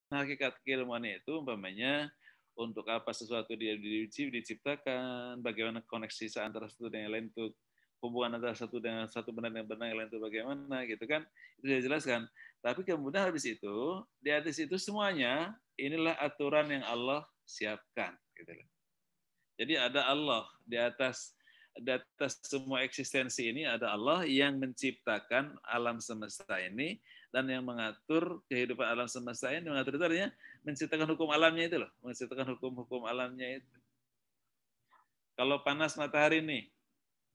hakikat keilmuan itu umpamanya untuk apa sesuatu dia diciptakan, bagaimana koneksi antara satu dengan yang lain itu, hubungan antara satu dengan satu benda dengan benda yang lain itu bagaimana gitu kan, itu sudah jelaskan. Tapi kemudian habis itu di atas itu semuanya inilah aturan yang Allah siapkan gitu. Jadi ada Allah di atas semua eksistensi ini, ada Allah yang menciptakan alam semesta ini dan yang mengatur kehidupan alam semesta ini, mengatur itu artinya menciptakan hukum alamnya itu loh, menciptakan hukum-hukum alamnya itu. Kalau panas matahari nih,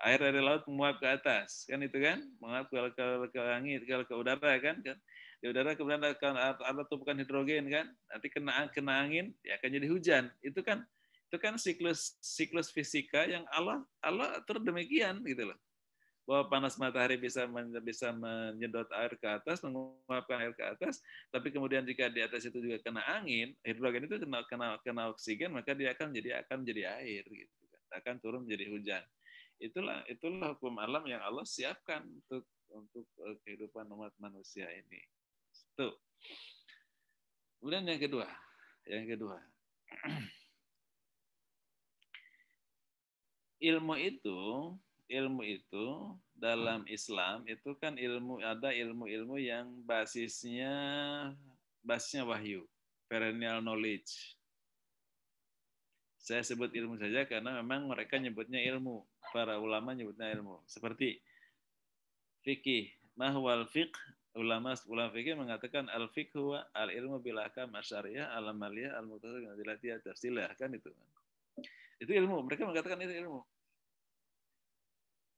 air dari laut menguap ke atas, kan itu kan, menguap ke langit, ke udara kan, di udara kemudian akan ada tumpukan hidrogen kan, nanti kena angin ya akan jadi hujan. Itu kan siklus fisika yang Allah atur demikian gitu loh. Bahwa panas matahari bisa menyedot air ke atas, menguapkan air ke atas, tapi kemudian jika di atas itu juga kena angin, hidrogen itu kena oksigen, maka dia akan jadi air gitu kan. Akan turun menjadi hujan. Itulah hukum alam yang Allah siapkan untuk kehidupan umat manusia ini. Tuh. Kemudian yang kedua. ilmu itu dalam Islam itu kan ada ilmu-ilmu yang basisnya wahyu, perennial knowledge. Saya sebut ilmu saja karena memang mereka nyebutnya ilmu, para ulama nyebutnya ilmu. Seperti fikih, mahwal fiqh, ulama fikih mengatakan al fiqh huwa al ilmu bil ahkam asyariyah al amaliyah al muqtadah dengan tafsilah kan itu. Itu ilmu, mereka mengatakan itu ilmu.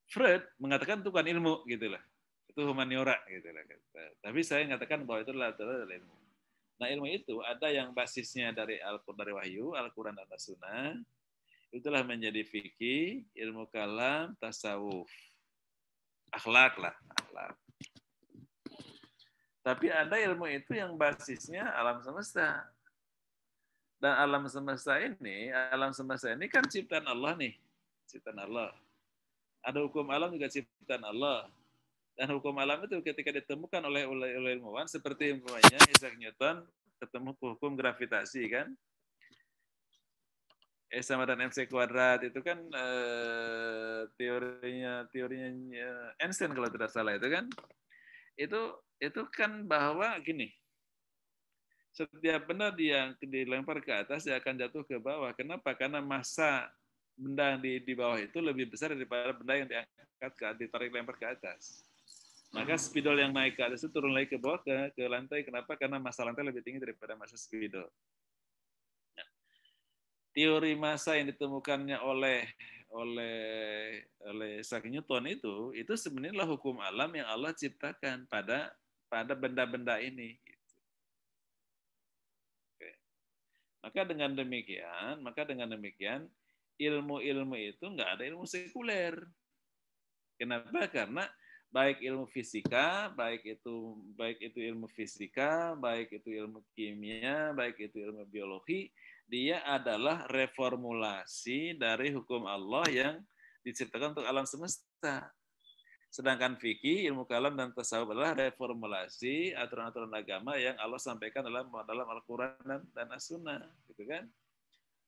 Freud mengatakan itu bukan ilmu gitu lah, itu humaniora gitu lah. Tapi saya mengatakan bahwa itu adalah ilmu. Nah ilmu itu ada yang basisnya dari wahyu, Al-Quran dan As-Sunnah, itulah menjadi fikih, ilmu kalam, tasawuf, akhlak lah, akhlak. Tapi ada ilmu itu yang basisnya alam semesta. Dan alam semesta ini kan ciptaan Allah nih, ciptaan Allah. Ada hukum alam juga ciptaan Allah. Dan hukum alam itu ketika ditemukan oleh ilmuwan seperti umpamanya Isaac Newton ketemu hukum gravitasi kan, E sama dan MC kuadrat itu kan teorinya Einstein kalau tidak salah itu kan, itu kan bahwa gini, setiap benda yang dilempar ke atas dia akan jatuh ke bawah. Kenapa? Karena massa benda di bawah itu lebih besar daripada benda yang ditarik lempar ke atas. Maka spidol yang naik ke atas itu turun lagi ke bawah ke lantai. Kenapa? Karena massa lantai lebih tinggi daripada massa spidol. Nah, teori massa yang ditemukannya oleh Isaac Newton itu sebenarnya hukum alam yang Allah ciptakan pada benda-benda ini. Maka dengan demikian ilmu-ilmu itu nggak ada ilmu sekuler. Kenapa? Karena baik ilmu fisika, baik itu ilmu fisika, baik itu ilmu kimia, baik itu ilmu biologi, dia adalah reformulasi dari hukum Allah yang diciptakan untuk alam semesta. Sedangkan fikih, ilmu kalam dan tasawuf adalah reformulasi aturan-aturan agama yang Allah sampaikan dalam Al-Quran dan As-Sunnah, gitu kan?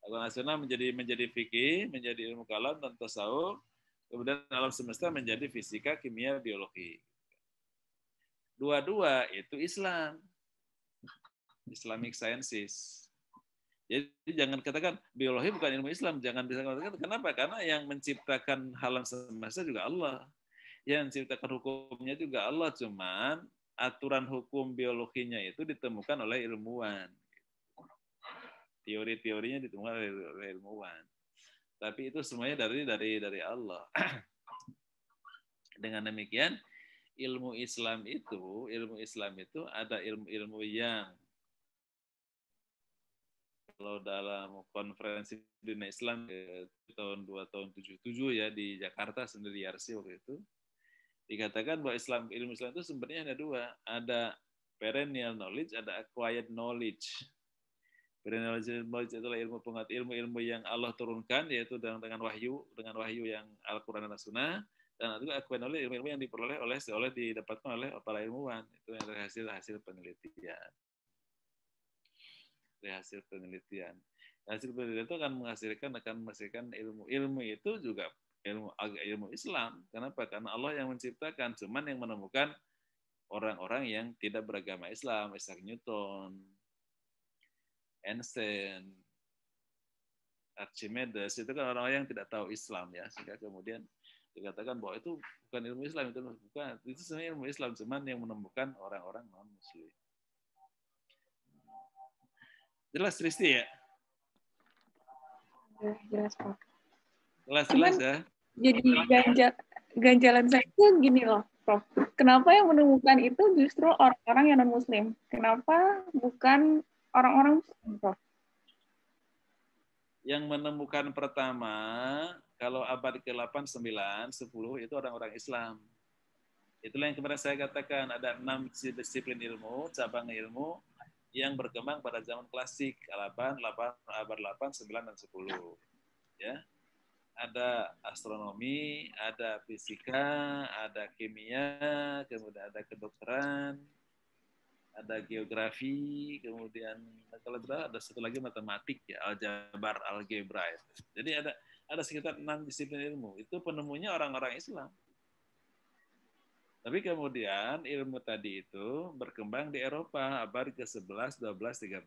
Al-Quran As-Sunnah menjadi fikih, menjadi ilmu kalam dan tasawuf, kemudian alam semesta menjadi fisika, kimia, biologi. Dua-dua itu Islam, Islamic Sciences. Jadi jangan katakan biologi bukan ilmu Islam, jangan bisa katakan. Kenapa? Karena yang menciptakan alam semesta juga Allah. Yang menciptakan hukumnya juga Allah, cuman aturan hukum biologinya itu ditemukan oleh ilmuwan. Teori-teorinya ditemukan oleh ilmuwan. Tapi itu semuanya dari Allah. Dengan demikian, ilmu Islam itu ada ilmu-ilmu yang kalau dalam konferensi dunia Islam tahun 77 ya di Jakarta sendiri RC waktu itu, dikatakan bahwa ilmu Islam itu sebenarnya ada dua, ada perennial knowledge, ada acquired knowledge. Perennial knowledge adalah ilmu yang Allah turunkan, yaitu dengan wahyu yang Al-Quran dan As-Sunnah, dan juga acquired knowledge, ilmu yang diperoleh didapatkan oleh para ilmuwan, itu yang dari hasil penelitian. dari hasil penelitian. Hasil penelitian itu akan menghasilkan ilmu. Ilmu itu juga ilmu Islam. Kenapa? Karena Allah yang menciptakan, cuman yang menemukan orang-orang yang tidak beragama Islam, Isaac Newton, Einstein, Archimedes, itu kan orang-orang yang tidak tahu Islam ya, sehingga kemudian dikatakan bahwa itu bukan ilmu Islam, itu sebenarnya ilmu Islam, cuman yang menemukan orang-orang non-Muslim. Jelas Tristi ya? Jelas Prof. Jelas ya. Jadi ganjalan saya itu gini loh, Prof. Kenapa yang menemukan itu justru orang-orang yang non-Muslim? Kenapa bukan orang-orang Muslim, Prof? Yang menemukan pertama, kalau abad ke-8, 9, 10, itu orang-orang Islam. Itulah yang kemarin saya katakan, ada 6 disiplin ilmu, cabang ilmu, yang berkembang pada zaman klasik, abad 8, 9, dan 10. Ya. Ada astronomi, ada fisika, ada kimia, kemudian ada kedokteran, ada geografi, kemudian kalau tidak ada satu lagi matematik ya, algebra. Jadi ada sekitar 6 disiplin ilmu. Itu penemunya orang-orang Islam. Tapi kemudian ilmu tadi itu berkembang di Eropa abad ke-11, 12, 13,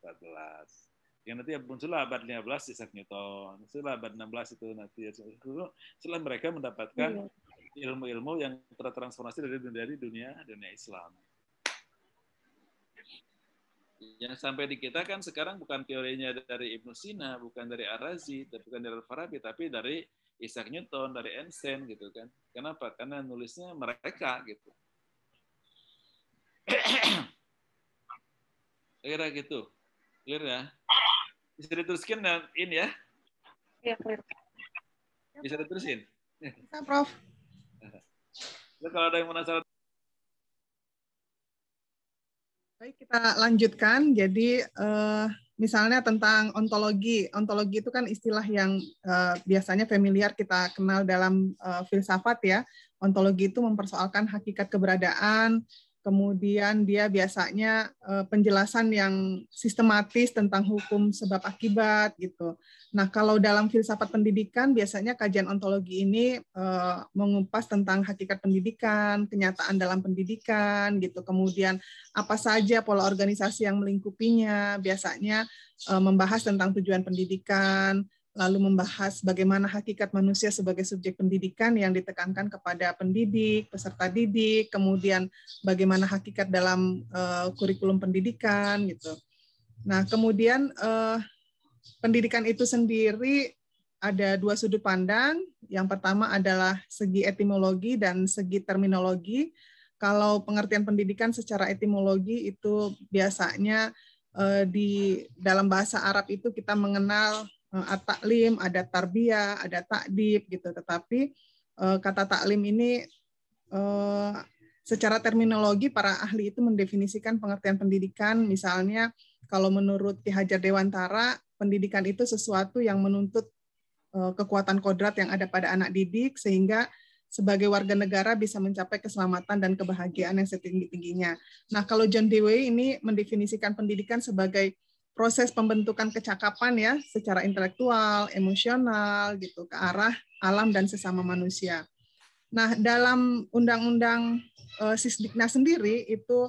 14. Yang nanti muncullah abad 15 Isaac Newton, setelah abad 16 itu nanti setelah mereka mendapatkan ilmu-ilmu yang tertransformasi dari dunia Islam. Yang sampai di kita kan sekarang bukan teorinya dari Ibnu Sina, bukan dari Ar-Razi, bukan dari Al-Farabi, tapi dari Isaac Newton, dari Einstein gitu kan. Kenapa? Karena nulisnya mereka gitu. Kira gitu. Clear ya? Bisa diteruskan dan ini ya? Iya, clear. Bisa diterusin? Bisa, Prof. Lalu kalau ada yang penasaran. Baik, kita lanjutkan. Jadi, misalnya tentang ontologi. Ontologi itu kan istilah yang biasanya familiar kita kenal dalam filsafat ya. Ontologi itu mempersoalkan hakikat keberadaan, kemudian dia biasanya penjelasan yang sistematis tentang hukum sebab akibat gitu. Nah, kalau dalam filsafat pendidikan biasanya kajian ontologi ini mengupas tentang hakikat pendidikan, kenyataan dalam pendidikan gitu. Kemudian apa saja pola organisasi yang melingkupinya, biasanya membahas tentang tujuan pendidikan, lalu membahas bagaimana hakikat manusia sebagai subjek pendidikan yang ditekankan kepada pendidik, peserta didik, kemudian bagaimana hakikat dalam kurikulum pendidikan gitu. Nah, kemudian pendidikan itu sendiri ada 2 sudut pandang. Yang pertama adalah segi etimologi dan segi terminologi. Kalau pengertian pendidikan secara etimologi itu biasanya di dalam bahasa Arab itu kita mengenal at-ta'lim, ada tarbiyah, ada ta'dib gitu. Tetapi kata taklim ini secara terminologi para ahli itu mendefinisikan pengertian pendidikan. Misalnya kalau menurut Ki Hajar Dewantara, pendidikan itu sesuatu yang menuntut kekuatan kodrat yang ada pada anak didik sehingga sebagai warga negara bisa mencapai keselamatan dan kebahagiaan yang setinggi-tingginya. Nah, kalau John Dewey ini mendefinisikan pendidikan sebagai proses pembentukan kecakapan ya secara intelektual, emosional gitu ke arah alam dan sesama manusia. Nah, dalam Undang-Undang Sisdiknas sendiri itu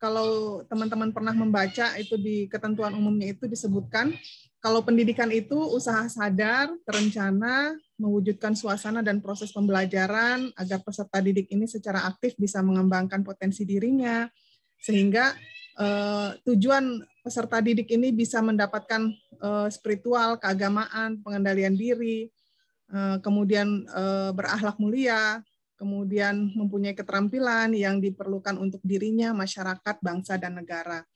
kalau teman-teman pernah membaca itu di ketentuan umumnya itu disebutkan kalau pendidikan itu usaha sadar, terencana, mewujudkan suasana dan proses pembelajaran agar peserta didik ini secara aktif bisa mengembangkan potensi dirinya sehingga tujuan peserta didik ini bisa mendapatkan spiritual, keagamaan, pengendalian diri, kemudian berakhlak mulia, kemudian mempunyai keterampilan yang diperlukan untuk dirinya, masyarakat, bangsa, dan negara.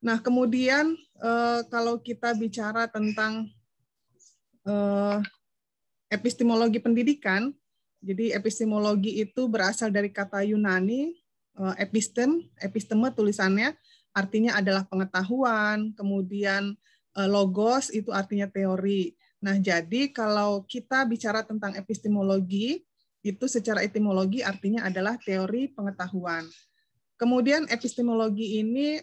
Nah, kemudian kalau kita bicara tentang epistemologi pendidikan, jadi epistemologi itu berasal dari kata Yunani, episteme tulisannya, artinya adalah pengetahuan, kemudian logos itu artinya teori. Nah, jadi kalau kita bicara tentang epistemologi, itu secara etimologi artinya adalah teori pengetahuan. Kemudian epistemologi ini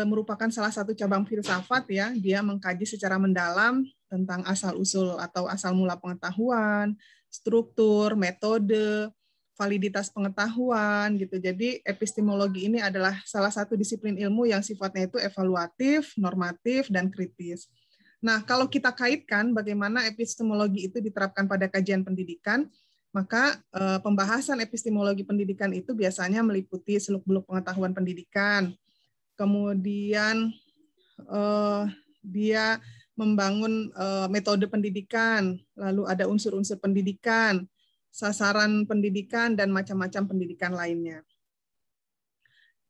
merupakan salah satu cabang filsafat ya. Dia mengkaji secara mendalam tentang asal-usul atau asal mula pengetahuan, struktur, metode, validitas pengetahuan gitu. Jadi epistemologi ini adalah salah satu disiplin ilmu yang sifatnya itu evaluatif, normatif, dan kritis. Nah, kalau kita kaitkan bagaimana epistemologi itu diterapkan pada kajian pendidikan, maka pembahasan epistemologi pendidikan itu biasanya meliputi seluk-beluk pengetahuan pendidikan. Kemudian dia membangun metode pendidikan, lalu ada unsur-unsur pendidikan, sasaran pendidikan, dan macam-macam pendidikan lainnya.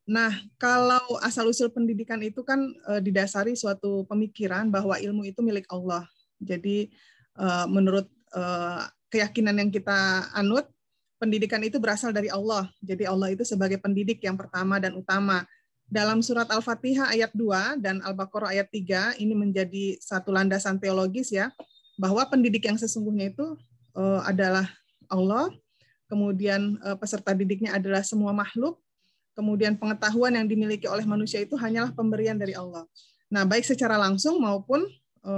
Nah, kalau asal-usul pendidikan itu kan didasari suatu pemikiran bahwa ilmu itu milik Allah. Jadi menurut keyakinan yang kita anut, pendidikan itu berasal dari Allah. Jadi Allah itu sebagai pendidik yang pertama dan utama. Dalam surat Al-Fatihah ayat 2 dan Al-Baqarah ayat 3, ini menjadi satu landasan teologis ya, bahwa pendidik yang sesungguhnya itu adalah Allah, kemudian peserta didiknya adalah semua makhluk, kemudian pengetahuan yang dimiliki oleh manusia itu hanyalah pemberian dari Allah. Nah, baik secara langsung maupun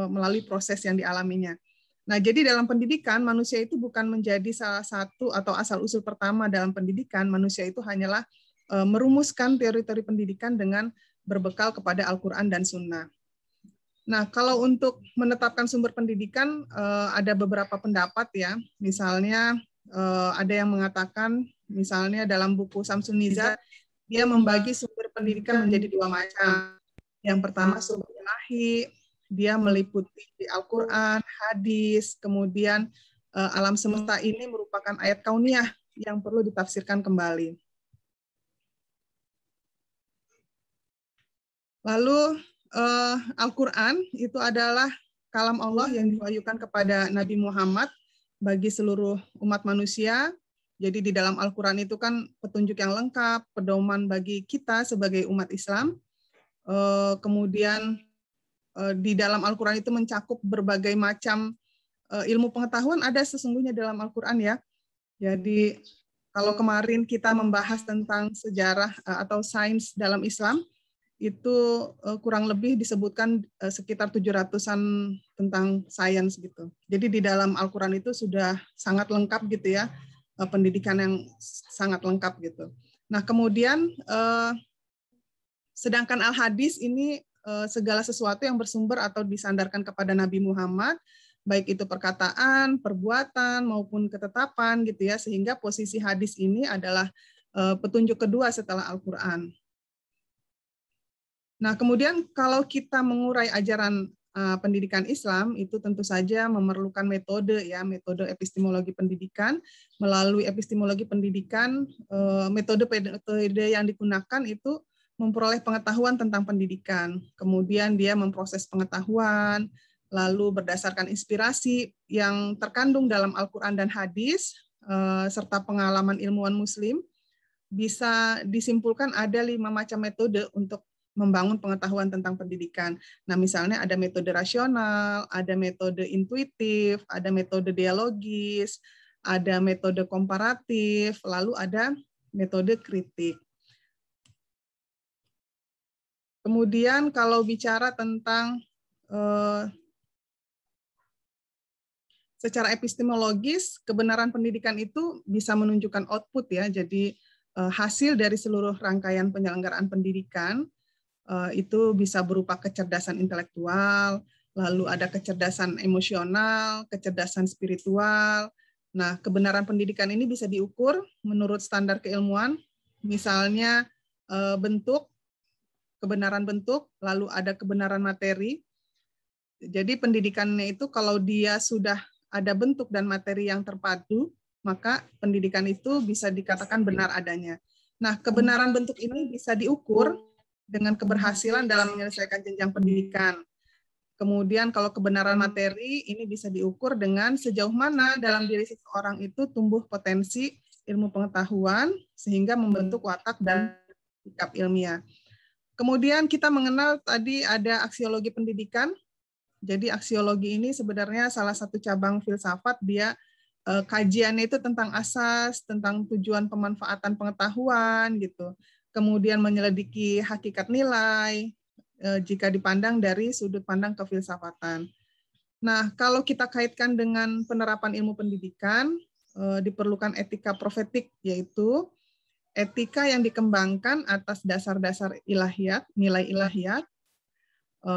melalui proses yang dialaminya. Nah, jadi dalam pendidikan, manusia itu bukan menjadi salah satu atau asal-usul pertama dalam pendidikan, manusia itu hanyalah merumuskan teori-teori pendidikan dengan berbekal kepada Al-Quran dan Sunnah. Nah, kalau untuk menetapkan sumber pendidikan, ada beberapa pendapat ya. Misalnya ada yang mengatakan, misalnya dalam buku Samsun Nizar, dia membagi sumber pendidikan menjadi dua macam. Yang pertama sumber ilahi, dia meliputi Al-Quran, hadis, kemudian alam semesta ini merupakan ayat kauniyah yang perlu ditafsirkan kembali. Lalu Al-Quran itu adalah kalam Allah yang diwahyukan kepada Nabi Muhammad bagi seluruh umat manusia. Jadi di dalam Al-Quran itu kan petunjuk yang lengkap, pedoman bagi kita sebagai umat Islam. Kemudian di dalam Al-Quran itu mencakup berbagai macam ilmu pengetahuan ada sesungguhnya dalam Al-Quran ya. Jadi kalau kemarin kita membahas tentang sejarah atau sains dalam Islam, itu kurang lebih disebutkan sekitar 700-an tentang sains gitu. Jadi di dalam Al-Quran itu sudah sangat lengkap gitu ya, pendidikan yang sangat lengkap gitu. Nah kemudian sedangkan Al-Hadis ini segala sesuatu yang bersumber atau disandarkan kepada Nabi Muhammad, baik itu perkataan, perbuatan, maupun ketetapan gitu ya, sehingga posisi hadis ini adalah petunjuk kedua setelah Al-Quran. Nah, kemudian kalau kita mengurai ajaran pendidikan Islam, itu tentu saja memerlukan metode ya, metode epistemologi pendidikan. Melalui epistemologi pendidikan, metode yang digunakan itu memperoleh pengetahuan tentang pendidikan. Kemudian dia memproses pengetahuan, lalu berdasarkan inspirasi yang terkandung dalam Al-Quran dan hadis, serta pengalaman ilmuwan muslim, bisa disimpulkan ada 5 macam metode untuk membangun pengetahuan tentang pendidikan. Nah, misalnya ada metode rasional, ada metode intuitif, ada metode dialogis, ada metode komparatif, lalu ada metode kritik. Kemudian kalau bicara tentang secara epistemologis, kebenaran pendidikan itu bisa menunjukkan output ya, jadi hasil dari seluruh rangkaian penyelenggaraan pendidikan, itu bisa berupa kecerdasan intelektual, lalu ada kecerdasan emosional, kecerdasan spiritual. Nah, kebenaran pendidikan ini bisa diukur menurut standar keilmuan, misalnya bentuk, kebenaran bentuk, lalu ada kebenaran materi. Jadi pendidikannya itu kalau dia sudah ada bentuk dan materi yang terpadu, maka pendidikan itu bisa dikatakan benar adanya. Nah, kebenaran bentuk ini bisa diukur dengan keberhasilan dalam menyelesaikan jenjang pendidikan. Kemudian kalau kebenaran materi ini bisa diukur dengan sejauh mana dalam diri seseorang itu tumbuh potensi ilmu pengetahuan sehingga membentuk watak dan sikap ilmiah. Kemudian kita mengenal tadi ada aksiologi pendidikan. Jadi aksiologi ini sebenarnya salah satu cabang filsafat, dia kajiannya itu tentang asas, tentang tujuan pemanfaatan pengetahuan gitu. kemudian menyelidiki hakikat nilai, jika dipandang dari sudut pandang kefilsafatan. Nah, kalau kita kaitkan dengan penerapan ilmu pendidikan, diperlukan etika profetik, yaitu etika yang dikembangkan atas dasar-dasar ilahiyat, nilai ilahiyat,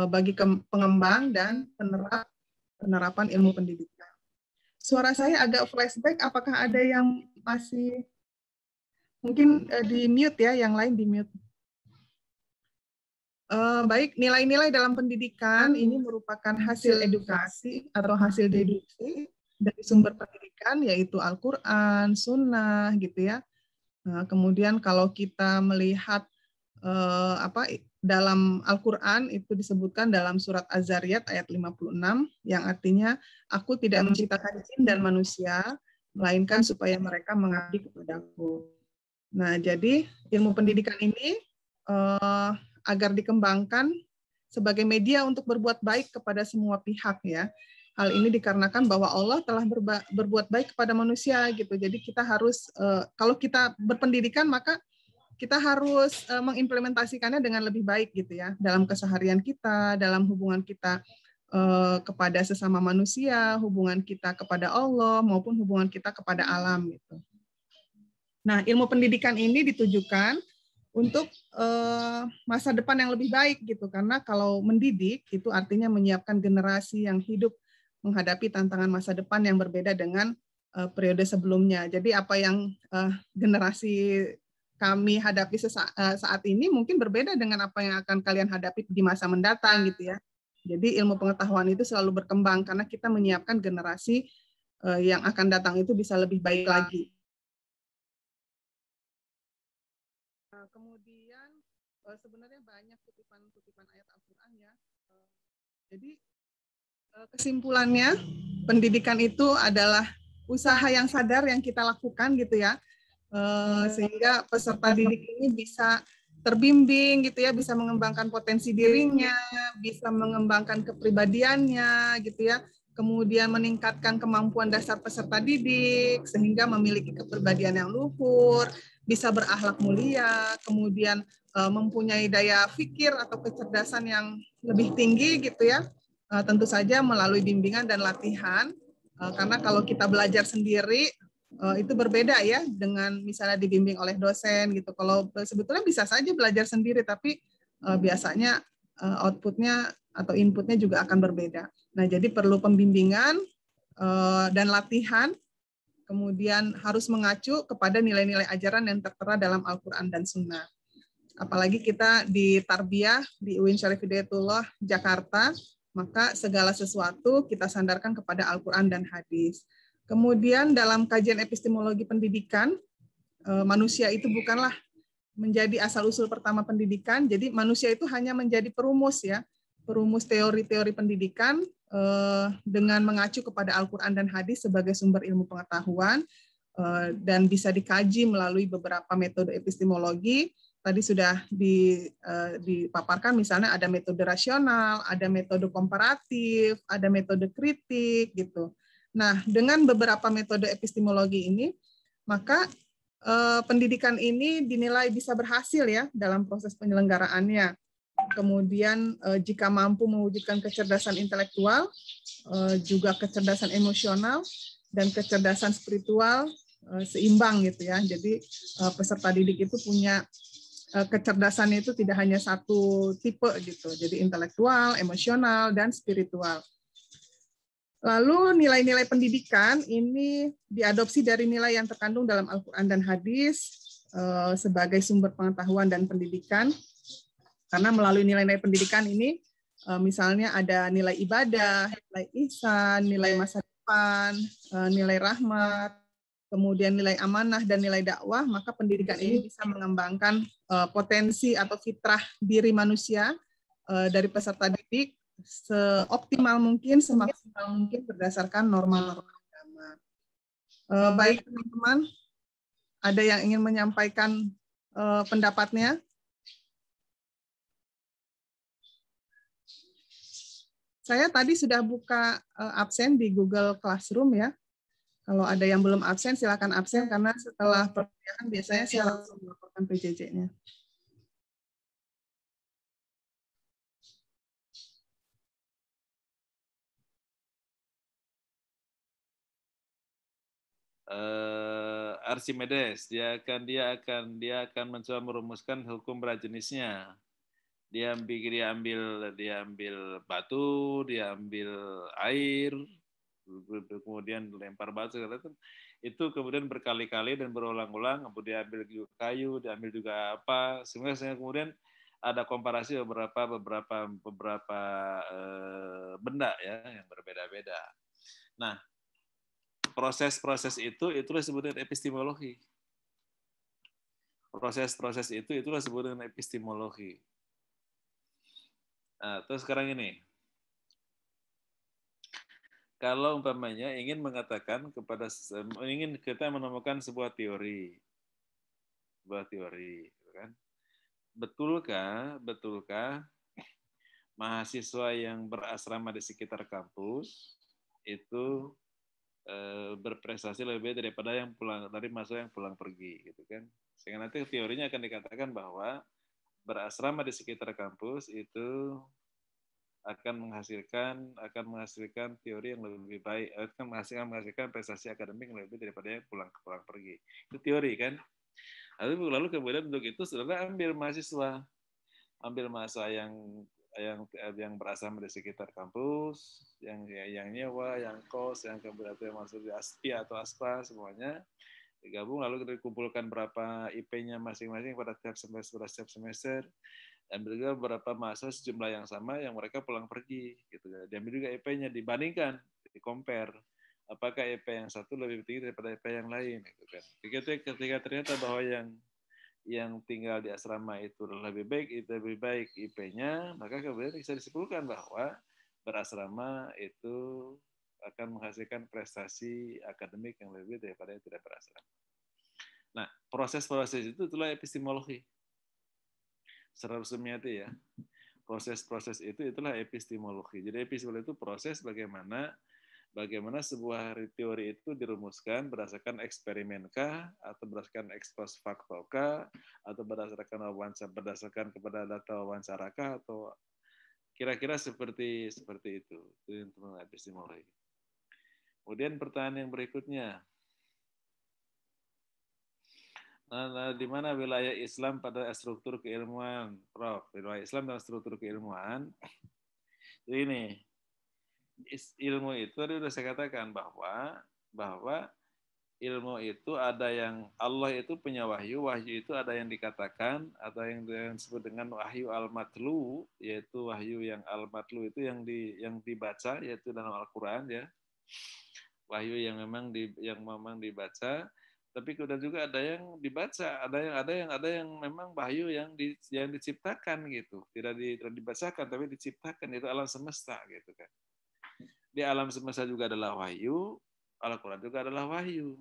bagi pengembang dan penerapan ilmu pendidikan. Suara saya agak flashback, apakah ada yang masih mungkin di mute ya, yang lain di mute. Baik, nilai-nilai dalam pendidikan ini merupakan hasil edukasi atau hasil deduksi dari sumber pendidikan, yaitu Al-Quran, Sunnah, gitu ya. Nah, kemudian kalau kita melihat dalam Al-Quran itu disebutkan dalam surat Az-Zariyat ayat 56, yang artinya, aku tidak menciptakan jin dan manusia, melainkan supaya mereka mengabdi kepadaku. Nah, jadi ilmu pendidikan ini agar dikembangkan sebagai media untuk berbuat baik kepada semua pihak ya. Hal ini dikarenakan bahwa Allah telah berbuat baik kepada manusia gitu. Jadi kita harus kalau kita berpendidikan maka kita harus mengimplementasikannya dengan lebih baik gitu ya dalam keseharian kita, dalam hubungan kita kepada sesama manusia, hubungan kita kepada Allah maupun hubungan kita kepada alam gitu. Nah, ilmu pendidikan ini ditujukan untuk masa depan yang lebih baik gitu, karena kalau mendidik itu artinya menyiapkan generasi yang hidup menghadapi tantangan masa depan yang berbeda dengan periode sebelumnya. Jadi apa yang generasi kami hadapi saat ini mungkin berbeda dengan apa yang akan kalian hadapi di masa mendatang gitu ya. Jadi ilmu pengetahuan itu selalu berkembang karena kita menyiapkan generasi yang akan datang itu bisa lebih baik lagi. Kemudian sebenarnya banyak kutipan-kutipan ayat Al-Quran ya. Jadi kesimpulannya pendidikan itu adalah usaha yang sadar yang kita lakukan gitu ya, sehingga peserta didik ini bisa terbimbing gitu ya, bisa mengembangkan potensi dirinya, bisa mengembangkan kepribadiannya gitu ya, kemudian meningkatkan kemampuan dasar peserta didik sehingga memiliki kepribadian yang luhur, bisa berakhlak mulia, kemudian mempunyai daya pikir atau kecerdasan yang lebih tinggi gitu ya, tentu saja melalui bimbingan dan latihan, karena kalau kita belajar sendiri itu berbeda ya dengan misalnya dibimbing oleh dosen gitu. Kalau sebetulnya bisa saja belajar sendiri, tapi biasanya outputnya atau inputnya juga akan berbeda. Nah, jadi perlu pembimbingan dan latihan, kemudian harus mengacu kepada nilai-nilai ajaran yang tertera dalam Al-Quran dan Sunnah. Apalagi kita di Tarbiyah, di UIN Syarif Hidayatullah, Jakarta, maka segala sesuatu kita sandarkan kepada Al-Quran dan hadis. Kemudian dalam kajian epistemologi pendidikan, manusia itu bukanlah menjadi asal-usul pertama pendidikan, jadi manusia itu hanya menjadi perumus ya, perumus teori-teori pendidikan dengan mengacu kepada Al-Quran dan hadis sebagai sumber ilmu pengetahuan, dan bisa dikaji melalui beberapa metode epistemologi. Tadi sudah dipaparkan, misalnya ada metode rasional, ada metode komparatif, ada metode kritik gitu. Nah, dengan beberapa metode epistemologi ini, maka pendidikan ini dinilai bisa berhasil ya dalam proses penyelenggaraannya. Kemudian jika mampu mewujudkan kecerdasan intelektual, juga kecerdasan emosional dan kecerdasan spiritual seimbang gitu ya. Jadi peserta didik itu punya kecerdasan itu tidak hanya satu tipe gitu. Jadi intelektual, emosional, dan spiritual. Lalu nilai-nilai pendidikan ini diadopsi dari nilai yang terkandung dalam Al-Quran dan hadis sebagai sumber pengetahuan dan pendidikan. Karena melalui nilai-nilai pendidikan ini, misalnya ada nilai ibadah, nilai ihsan, nilai masa depan, nilai rahmat, kemudian nilai amanah dan nilai dakwah, maka pendidikan ini bisa mengembangkan potensi atau fitrah diri manusia dari peserta didik seoptimal mungkin, semaksimal mungkin berdasarkan norma-norma agama. Baik teman-teman, ada yang ingin menyampaikan pendapatnya? Saya tadi sudah buka absen di Google Classroom ya. Kalau ada yang belum absen, silakan absen, karena setelah perkuliahan biasanya saya langsung melaporkan PJJ-nya. Archimedes, dia akan mencoba merumuskan hukum berjenisnya. Dia ambil batu, dia ambil air, kemudian lempar batu, itu kemudian berkali-kali dan berulang-ulang, kemudian ambil juga kayu, diambil juga apa, sehingga kemudian ada komparasi beberapa benda ya yang berbeda-beda. Nah, proses-proses itulah disebut dengan epistemologi. Proses-proses itulah disebut dengan epistemologi. Nah, terus sekarang ini, kalau umpamanya ingin kita menemukan sebuah teori, kan? Betulkah mahasiswa yang berasrama di sekitar kampus itu berprestasi lebih daripada yang mahasiswa yang pulang pergi, gitu kan? Sehingga nanti teorinya akan dikatakan bahwa berasrama di sekitar kampus itu akan menghasilkan teori yang lebih baik, akan menghasilkan prestasi akademik yang lebih daripada yang pulang pergi. Itu teori kan? Lalu kemudian untuk itu saudara ambil mahasiswa yang berasrama di sekitar kampus, yang nyewa, yang kos, yang kemudian yang masuk di ASPI atau ASPA, semuanya digabung, lalu kita kumpulkan berapa IP-nya masing-masing pada setiap semester, ambil juga berapa mahasiswa sejumlah yang sama yang mereka pulang pergi, gitu. Diambil juga IP-nya, dibandingkan, di-compare, apakah IP yang satu lebih tinggi daripada IP yang lain, gitu kan. Ketika ternyata bahwa yang tinggal di asrama itu lebih baik IP-nya, maka kemudian bisa disimpulkan bahwa berasrama itu akan menghasilkan prestasi akademik yang lebih daripada yang tidak berasrama. Nah, proses-proses itulah epistemologi. Secara resminya itu ya, proses-proses itulah epistemologi. Jadi epistemologi itu proses bagaimana sebuah teori itu dirumuskan berdasarkan eksperimen kah, atau berdasarkan ekspos fakta kah, atau berdasarkan kepada data wawancara kah, atau kira-kira seperti itu. Itu tentang epistemologi. Kemudian pertanyaan yang berikutnya, di mana wilayah Islam pada struktur keilmuan, Prof? Wilayah Islam dalam struktur keilmuan, ini ilmu itu tadi sudah saya katakan bahwa ilmu itu ada yang Allah itu punya wahyu itu ada yang dikatakan atau yang disebut dengan wahyu al-matlu, yaitu wahyu yang al-matlu itu yang dibaca, yaitu dalam Al-Qur'an ya. Wahyu yang memang dibaca, tapi kemudian juga ada yang dibaca, ada yang memang wahyu yang diciptakan gitu. Tidak dibacakan tapi diciptakan, itu alam semesta gitu kan. Di alam semesta juga adalah wahyu, Al-Quran juga adalah wahyu.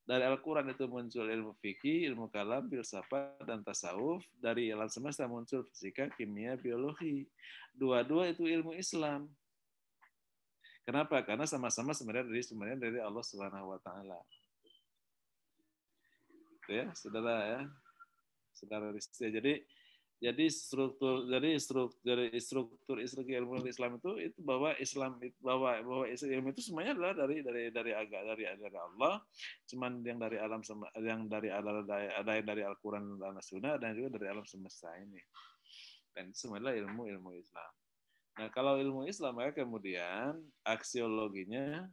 Dari Al-Quran itu muncul ilmu fikih, ilmu kalam, filsafat, dan tasawuf. Dari alam semesta muncul fisika, kimia, biologi. Dua-dua itu ilmu Islam. Kenapa? Karena sama-sama sebenarnya dari Allah Subhanahu wa taala. Ya, saudara ya. Saudara Rizky. Jadi struktur ilmu Islam itu bahwa ilmu itu semuanya adalah dari Allah, cuman yang dari alam ada yang dari Al-Qur'an dan As-Sunnah, dan juga dari alam semesta ini. Dan itu semuanya adalah ilmu Islam. Nah, kalau ilmu Islam maka kemudian aksiologinya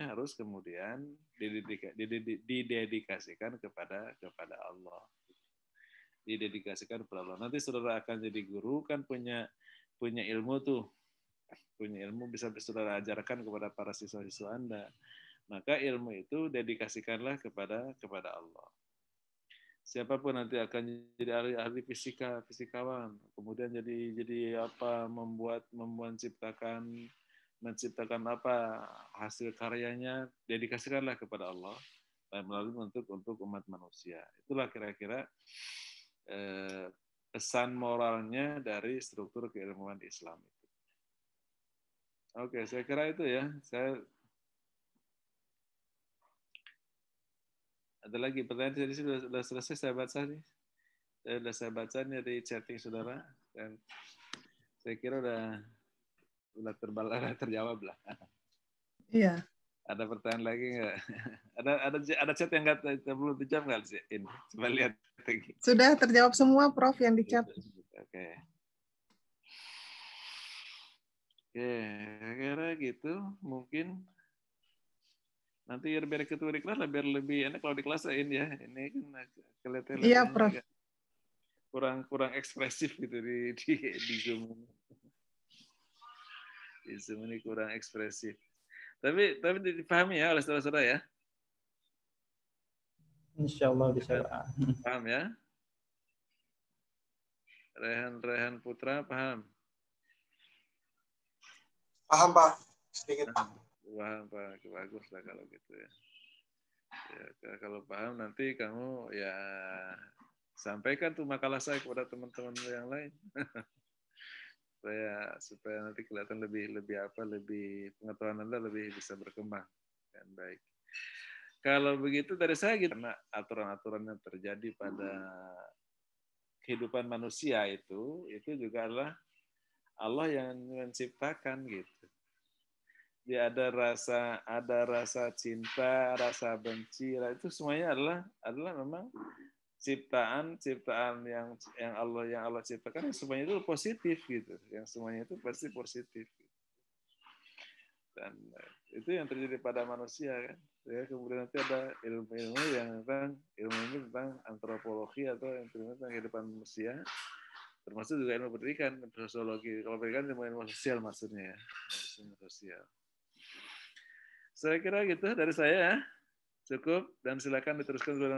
harus kemudian didedikasikan kepada Allah. Didedikasikan kepada Allah. Nanti saudara akan jadi guru kan punya ilmu tuh. Punya ilmu bisa saudara ajarkan kepada para siswa-siswa Anda. Maka ilmu itu dedikasikanlah kepada Allah. Siapapun nanti akan jadi ahli fisikawan, kemudian jadi apa menciptakan apa hasil karyanya, dedikasikanlah kepada Allah melalui untuk umat manusia. Itulah kira-kira pesan moralnya dari struktur keilmuan Islam itu. Oke, saya kira itu ya. Ada lagi pertanyaan dari sudah selesai saya baca nih. Sudah saya baca nih dari chatting saudara, dan saya kira udah terjawab lah. Iya. Ada pertanyaan lagi nggak? Ada chat yang nggak belum dijawab nggak sih? Ini coba lihat lagi. Sudah terjawab semua, Prof, yang di chat. Oke. Oke, kira gitu mungkin nanti biar ketua di kelas biar lebih enak kalau di kelas ini ya. Ini kan kelihatan Iya, Prof. kurang ekspresif gitu di Zoom. Di Zoom ini kurang ekspresif. Tapi dipahami ya oleh saudara-saudara ya. Insya Allah bisa. Paham ya? Rehan Putra paham? Paham, Pak. Sedikit, Pak. Paham, Pak. Bagus lah kalau gitu ya. Ya, kalau paham nanti kamu ya sampaikan tuh makalah saya kepada teman-teman yang lain. supaya nanti kelihatan lebih pengetahuan Anda lebih bisa berkembang dengan baik. Kalau begitu dari saya gitu, karena aturan-aturan yang terjadi pada kehidupan manusia itu juga adalah Allah yang menciptakan gitu. Dia ada rasa cinta, rasa benci, itu semuanya adalah memang ciptaan yang Allah ciptakan, semuanya itu positif gitu. Yang semuanya itu pasti positif. Dan itu yang terjadi pada manusia kan. Ya, kemudian nanti ada ilmu-ilmu yang tentang antropologi atau ilmu tentang kehidupan manusia, termasuk juga ilmu pendidikan, sosiologi. Kalau pendidikan ilmu sosial maksudnya ya, ilmu sosial. Saya kira gitu dari saya, cukup, dan silakan diteruskan.